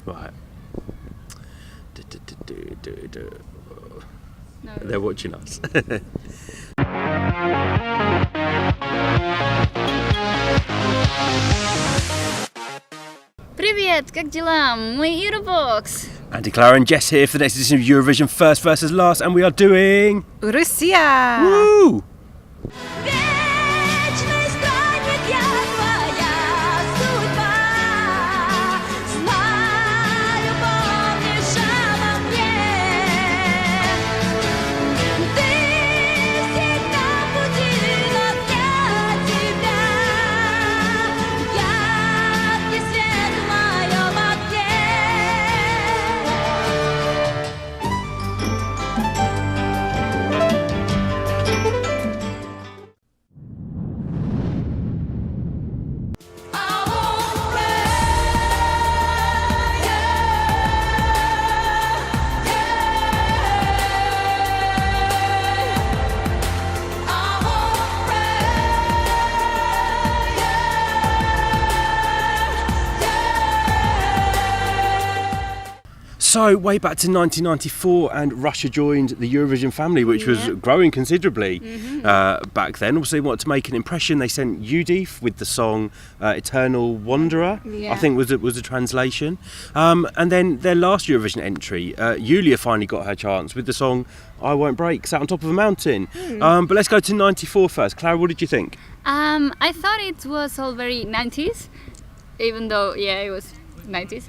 Right. No. They're watching us. Привет, как дела? Мы eurovoxx. Andy, Clara and Jess here for the next edition of Eurovision First versus Last, and we are doing... Russia! Woo! So, way back to 1994, and Russia joined the Eurovision family, which was growing considerably back then. Also, they wanted to make an impression. They sent Youdipph with the song Eternal Wanderer, I think was a translation. And then their last Eurovision entry, Yulia finally got her chance with the song I Won't Break, Sat on Top of a Mountain. But let's go to 94 first. Clara, what did you think? I thought it was all very 90s, even though, it was 90s.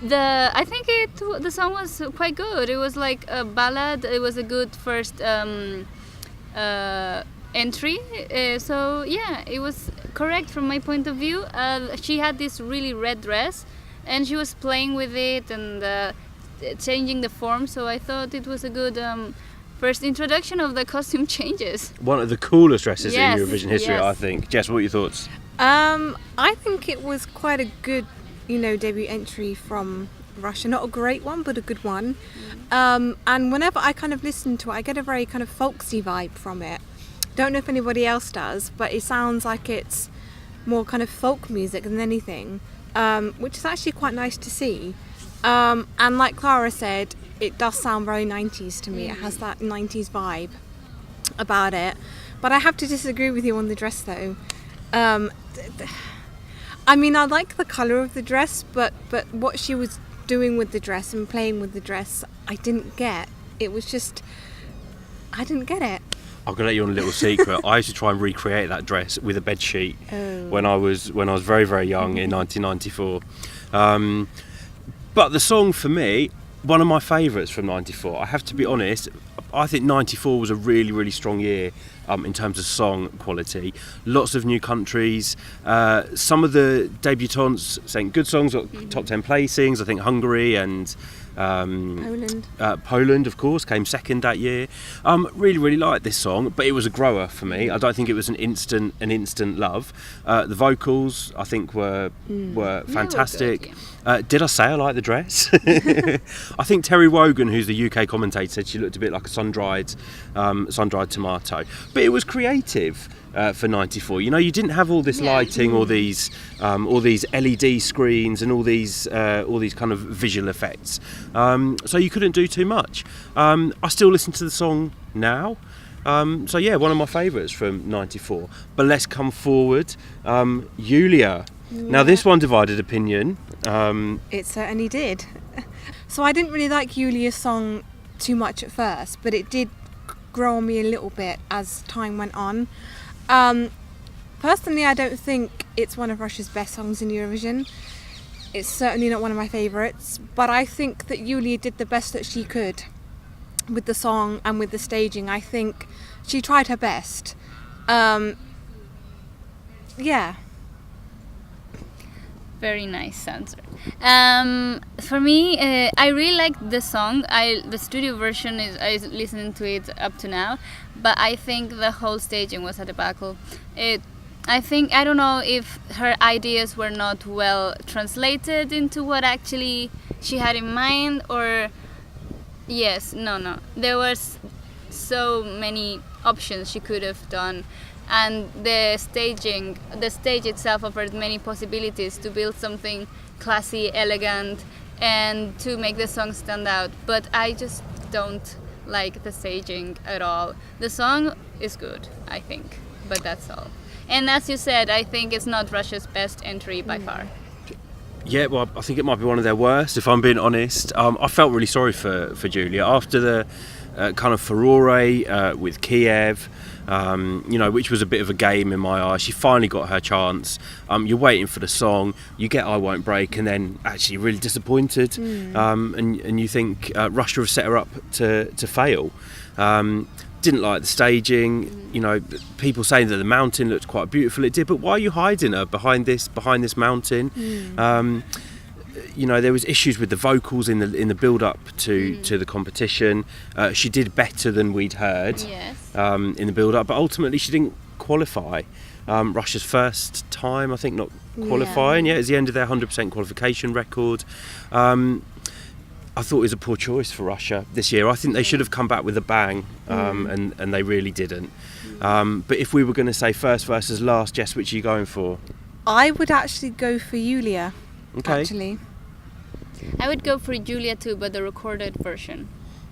I think the song was quite good. It was like a ballad. It was a good first entry. So it was correct from my point of view. She had this really red dress, and she was playing with it and changing the form. So I thought it was a good first introduction of the costume changes. One of the coolest dresses in Eurovision history, I think. Jess, what are your thoughts? I think it was quite a good debut entry from Russia. Not a great one, but a good one. And whenever I kind of listen to it, I get a very kind of folksy vibe from it. Don't know if anybody else does, but it sounds like it's more kind of folk music than anything, which is actually quite nice to see. And like Clara said, it does sound very 90s to me. It has that 90s vibe about it. But I have to disagree with you on the dress though. I mean, I like the colour of the dress, but what she was doing with the dress and playing with the dress, I didn't get. It was just, I didn't get it. I'm gonna let you on a little secret. I used to try and recreate that dress with a bed sheet when I was very, very young in 1994. But the song for me, one of my favourites from 94. I have to be honest. I think 94 was a really, really strong year in terms of song quality. Lots of new countries. Some of the debutantes sang good songs, top 10 placings. I think Hungary and Poland, of course, came second that year. Really, really liked this song, but it was a grower for me. I don't think it was an instant love. The vocals, I think, were fantastic. Did I say I like the dress? I think Terry Wogan, who's the UK commentator, said she looked a bit like a sun-dried tomato. But it was creative for 94. You didn't have all this lighting, all these LED screens, and all these kind of visual effects. So you couldn't do too much. I still listen to the song now. So one of my favourites from 94. But let's come forward. Yulia. Now this one divided opinion. It certainly did. So I didn't really like Yulia's song too much at first, but it did grow on me a little bit as time went on. Personally, I don't think it's one of Russia's best songs in Eurovision. It's certainly not one of my favourites, but I think that Yulia did the best that she could with the song and with the staging. I think she tried her best. Very nice answer. For me, I really liked the song. The studio version I listened to it up to now, but I think the whole staging was a debacle. I don't know if her ideas were not well translated into what actually she had in mind, or there was so many options she could have done. and the stage itself offered many possibilities to build something classy, elegant, and to make the song stand out. But I just don't like the staging at all. The song is good, I think, but that's all. And as you said, I think it's not Russia's best entry by far. Yeah, well, I think it might be one of their worst, if I'm being honest. I felt really sorry for Julia after the kind of furore with Kiev, which was a bit of a game in my eyes. She finally got her chance. You're waiting for the song, you get I Won't Break, and then actually really disappointed. And you think Russia have set her up to fail. Didn't like the staging. People saying that the mountain looked quite beautiful. It did, but why are you hiding her behind this mountain? There was issues with the vocals in the build up to the competition. She did better than we'd heard in the build up, but ultimately she didn't qualify. Russia's first time, I think, not qualifying. It's the end of their 100% qualification record. I thought it was a poor choice for Russia this year. I think they should have come back with a bang, and they really didn't. But if we were going to say first versus last, Jess, which are you going for? I would actually go for Yulia. Okay. Actually, I would go for Julia too, but the recorded version.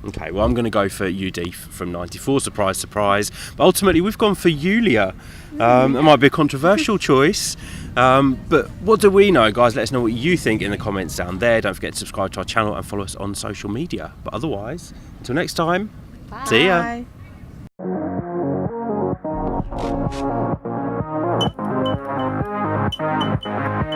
Okay, well, I'm going to go for Youdipph from '94. Surprise, surprise. But ultimately, we've gone for Yulia. It might be a controversial choice, but what do we know, guys? Let us know what you think in the comments down there. Don't forget to subscribe to our channel and follow us on social media. But otherwise, until next time, Bye. see ya. Bye.